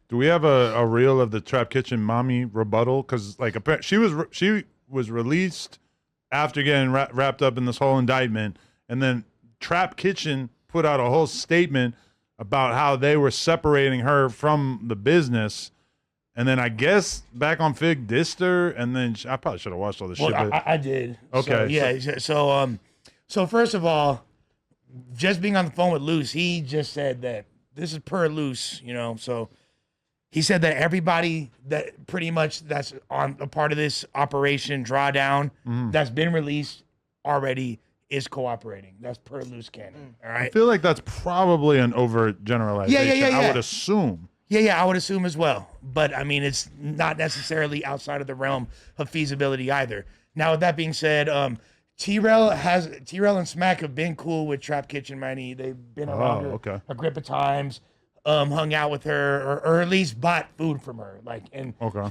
Do we have a reel of the Trap Kitchen mommy rebuttal? Because like she was released after getting wrapped up in this whole indictment, and then Trap Kitchen put out a whole statement about how they were separating her from the business. And then I guess back on Fig dissed her, and then I probably should have watched all this shit. But I did. Okay. So first of all, just being on the phone with Luce, he just said that this is per Luce, so he said that everybody that pretty much that's on a part of this operation drawdown that's been released already is cooperating. That's per Luce Cannon. All right. I feel like that's probably an overgeneralization. Yeah. I would assume. Yeah, I would assume as well. But, I mean, it's not necessarily outside of the realm of feasibility either. Now, with that being said, T-Rail and Smack have been cool with Trap Kitchen Money. They've been around her a grip of times, hung out with her, or at least bought food from her.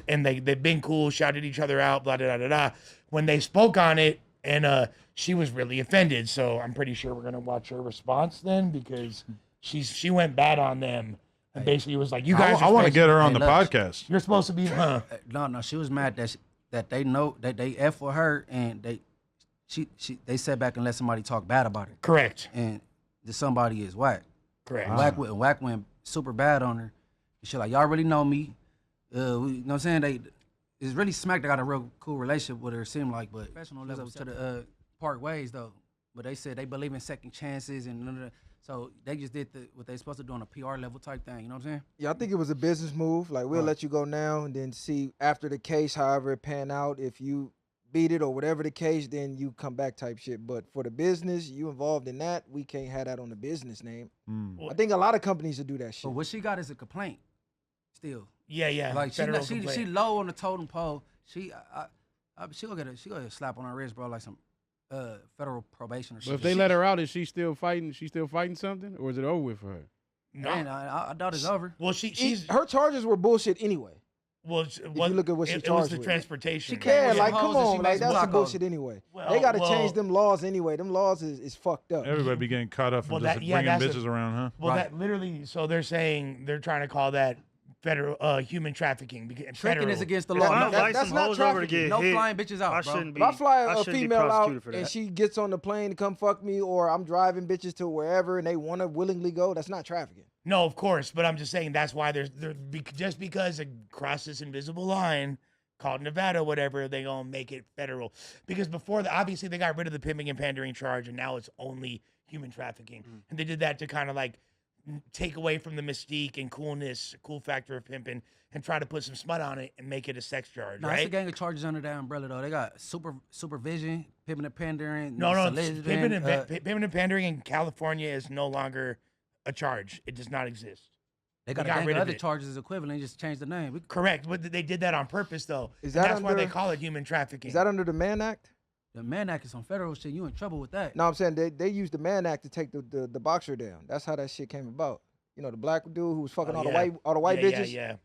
And they've been cool, shouted each other out, blah, blah, blah, blah. When they spoke on it, and she was really offended. So I'm pretty sure we're going to watch her response then, because she went bad on them. And basically was like, you guys. I want to get her on the podcast. You're supposed to be, huh? No. She was mad that they know that they F with her, and they sat back and let somebody talk bad about her. Correct. And the somebody is whack. Correct. Whack went super bad on her. And she like, y'all really know me. You know what I'm saying? It's really Smack that got a real cool relationship with her, it seemed like, but professional level to the part ways though. But they said they believe in second chances and so they just did what they supposed to do on a PR level type thing, you know what I'm saying? Yeah, I think it was a business move. Like, we'll let you go now and then see after the case, however it pan out, if you beat it or whatever the case, then you come back type shit. But for the business, you involved in that, we can't have that on the business name. I think a lot of companies will do that shit. But what she got is a complaint still. Yeah. Like she low on the totem pole. She'll get a slap on her wrist, bro, like some federal probation or something. But if they let her out, is she still fighting? She still fighting something, or is it over with for her? No, I doubt it's over. Well, her charges were bullshit anyway. Well, if you look at what she charged it was the with. transportation. She can't, like, come on, like, that's some bullshit anyway. They got to change them laws anyway. Them laws is fucked up. Everybody be getting caught up for just bringing bitches around, huh? Well, that literally, so they're saying they're trying to call that federal human trafficking. Tricking is against the law. That's not trafficking. No flying bitches out, bro. If I fly a female out and she gets on the plane to come fuck me, or I'm driving bitches to wherever and they want to willingly go, that's not trafficking. No, of course, but I'm just saying that's why just because it crossed this invisible line called Nevada, whatever, they gonna make it federal. Because before obviously they got rid of the pimping and pandering charge, and now it's only human trafficking, and they did that to kind of like take away from the mystique and cool factor of pimping, and try to put some smut on it and make it a sex charge. No, right? it's a gang of charges under that umbrella though. They got supervision, pimping and pandering. No, pimping and pandering in California is no longer a charge. It does not exist. They got rid of other charges equivalent, just changed the name. Correct, but they did that on purpose though. That's why they call it human trafficking. Is that under the Mann Act? The Mann Act is on federal shit. You in trouble with that. No, I'm saying they used the Mann Act to take the boxer down. That's how that shit came about. You know, the black dude who was fucking all the white bitches. Yeah.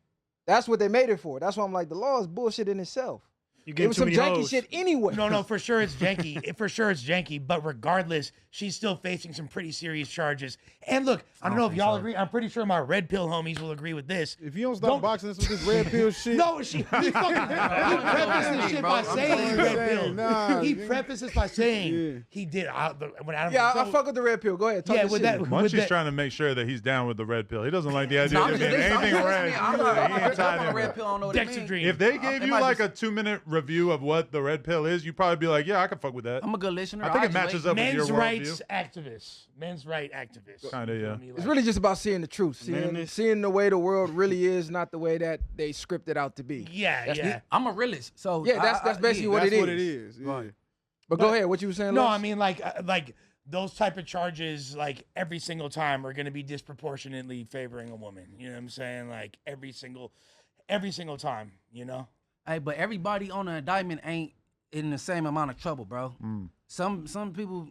That's what they made it for. That's why I'm like, the law is bullshit in itself. It was some janky shit anyway. No, for sure it's janky. For sure it's janky. But regardless, she's still facing some pretty serious charges. And look, I don't know if y'all agree. I'm pretty sure my red pill homies will agree with this. If you don't stop boxing us with this red pill shit. No, he prefaced this shit by saying red pill. He prefaced this by saying he did. I fuck with the red pill. Go ahead. Talk with shit. Munchie's trying to make sure that he's down with the red pill. He doesn't like the idea of anything red. I'm not red pill. I don't know what it means. If they gave you like a 2-minute review of what the red pill is, you'd probably be like, yeah, I can fuck with that. I'm a good listener. I think it matches up with your worldview. Men's rights activists. Kinda, yeah. It's really just about seeing the truth, seeing the way the world really is, not the way that they script it out to be. Yeah. I'm a realist, so that's basically what it is. Right. But go ahead. What you were saying? No, Les? I mean like those type of charges, like every single time, are going to be disproportionately favoring a woman. You know what I'm saying? Like every single time. You know. Hey, but everybody on an indictment ain't in the same amount of trouble, bro. Some people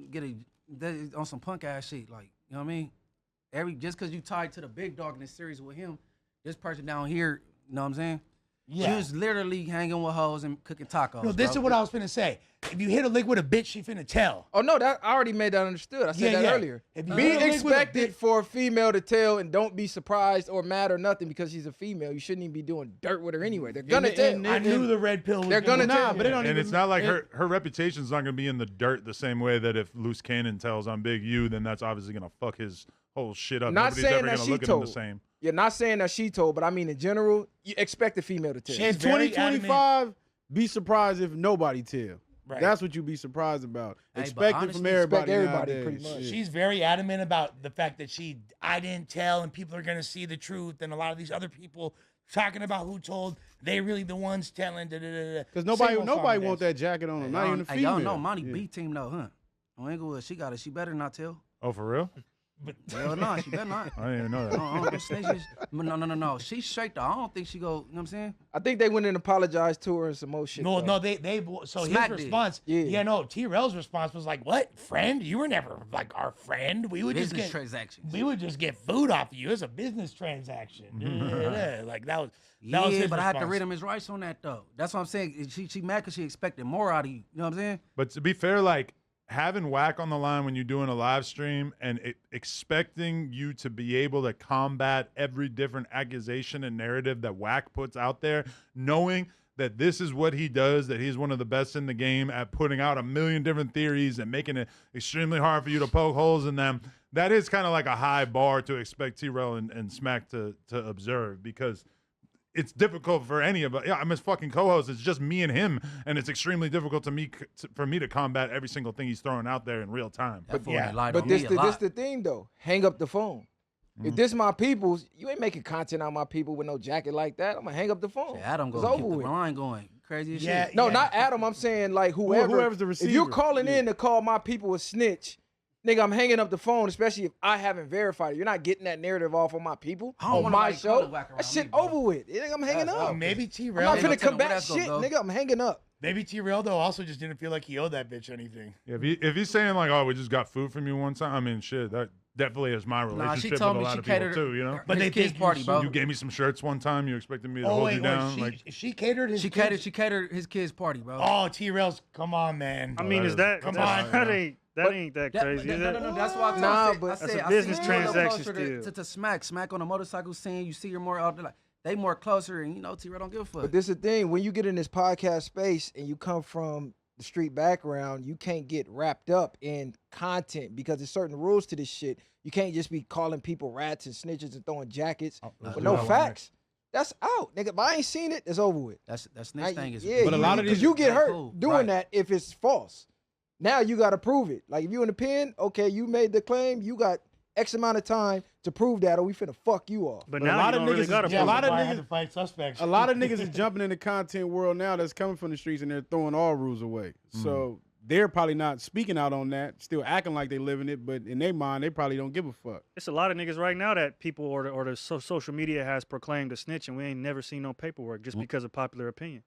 get on some punk ass shit, like, you know what I mean? Just because you tied to the big dog in this series with him, this person down here, you know what I'm saying? Yeah. She was literally hanging with hoes and cooking tacos. No, this bro. is what I was finna say. If you hit a lick with a bitch, she finna tell. Oh no, that I already made that understood. I said that earlier. If you Be hit a lick with a expected bitch- for a female to tell, and don't be surprised or mad or nothing because she's a female. You shouldn't even be doing dirt with her anyway. They're gonna tell. I knew the red pill was They're gonna tell. tell. but it don't And even. it's not like her reputation's not going to be in the dirt the same way that if Loose Cannon tells on Big U, then that's obviously going to fuck his whole shit up. Not Nobody's saying ever that going to she look at him the told. same. You're not saying that she told, but I mean in general, you expect the female to tell. She's In very 2025, be surprised if nobody tell. Right. That's what you be surprised about. Hey, but Expect it honestly, from everybody. everybody nowadays. pretty much. Shit. She's very adamant about the fact that I didn't tell, and people are gonna see the truth, and a lot of these other people talking about who told, they really the ones telling. Because nobody want that jacket on them. Not even the Hey, y'all female. know Monty Yeah. B team though, huh? On Inglewood, she got it. She better not tell. Oh, for real? Hell no, she better not. I didn't even know I that. don't think snitches. No. She's straight though. I don't think she go. You know what I'm saying? I think they went and apologized to her and some more shit. No, though. no, they so Smack his did. response, Yeah. no, T-Rail's response was like, "What, friend? You were never like our friend. We would Business just get transactions. we would just get food off of you. It's a business transaction." Like that was Yeah, his but I had to response. read him his rights on that though. That's what I'm saying. She mad because she expected more out of you. You know what I'm saying? But to be fair, like having Whack on the line when you're doing a live stream and expecting you to be able to combat every different accusation and narrative that Whack puts out there, knowing that this is what he does, that he's one of the best in the game at putting out a million different theories and making it extremely hard for you to poke holes in them. That is kind of like a high bar to expect T-Rail and Smack to observe, because it's difficult for any of us. Yeah, I'm his fucking co-host. It's just me and him, and it's extremely difficult for me to combat every single thing he's throwing out there in real time. That fool yeah, done lied But on this me a the, lot. this the thing though. Hang up the phone. If this my people's, you ain't making content on my people with no jacket like that. I'm gonna hang up the phone. Shit, Adam It's gonna keep over the with. line going. Crazy as Yeah, shit. No, yeah. not Adam. I'm saying like whoever. Whoever's the If you're receiver. calling Yeah. in to call my people a snitch, nigga, I'm hanging up the phone. Especially if I haven't verified it. You're not getting that narrative off on my people I don't on want my nobody show. calling whack That around shit me, bro. over with. Nigga, I'm hanging up. Maybe I'm T-Rail. not Ain't no finna telling where combat that's gonna shit, go. nigga. I'm hanging up. Maybe T-Rail though also just didn't feel like he owed that bitch anything. If he's saying like, "Oh, we just got food from you one time," I mean, shit, that definitely is my Nah, she relationship told with a me lot she of people catered too. You know, But his they kids think you party, should- bro. you gave me some shirts one time. You expected me to Oh hold wait, you down. she catered his. She kids? catered his kids party, bro. Oh, T-Rail's, come on, man. I mean, that is is- that Come that's- on. that ain't that crazy? is it? No, that's why I Nah, told but- I That's said, a I business see you a little transaction closer still. to Smack on a motorcycle scene. You see her more out there, like they more closer, and you know T-Rail don't give a fuck. But this is the thing, when you get in this podcast space and you come from the street background, you can't get wrapped up in content because there's certain rules to this shit. You can't just be calling people rats and snitches and throwing jackets with no facts. That's out, nigga. If I ain't seen it, it's over with. That's snitch thing is. Yeah, But a lot of because these- you get hurt Cool, doing right. that if it's false. Now you got to prove it. Like if you in the pen, okay, you made the claim, you got X amount of time to prove that, or we finna fuck you off. But But a now lot you of don't really niggas is- gotta yeah, Yeah, a lot of I had niggas- to fight suspects. A lot of niggas is jumping in the content world now that's coming from the streets and they're throwing all rules away. So they're probably not speaking out on that, still acting like they live in it, but in their mind, they probably don't give a fuck. It's a lot of niggas right now that people or the social media has proclaimed a snitch, and we ain't never seen no paperwork just because of popular opinion.